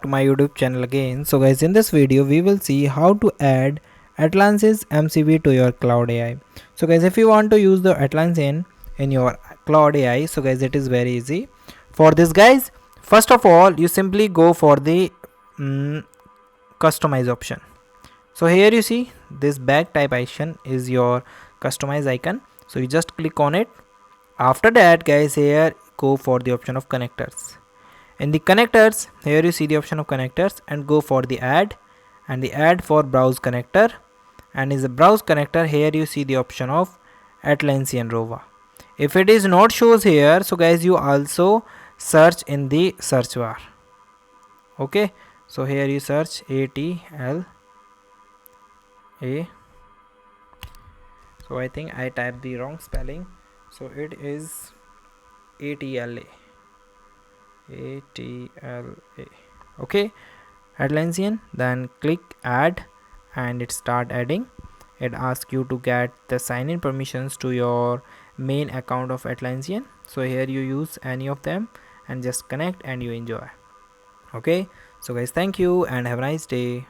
back to my YouTube channel again. So guys, in this video we will see how to add Atlassian MCP to your Cloud AI. So guys, if you want to use the Atlassian in your Cloud AI, so guys, it is very easy. For this guys, first of all you simply go for the customize option. So here you see this bag type icon is your customize icon, so you just click on it. After that guys, here go for the option of connectors. In the connectors, here you see the option of connectors and go for the add, and the add for browse connector, and in the browse connector here you see the option of Atlassian Rova. If it is not shows here, so guys you also search in the search bar. Okay, so here you search ATLA. So I think I typed the wrong spelling, so it is ATLA. Okay, Atlassian, then click add and it start adding. It asks you to get the sign-in permissions to your main account of Atlassian, so here you use any of them and just connect and you enjoy. Okay, so guys, thank you and have a nice day.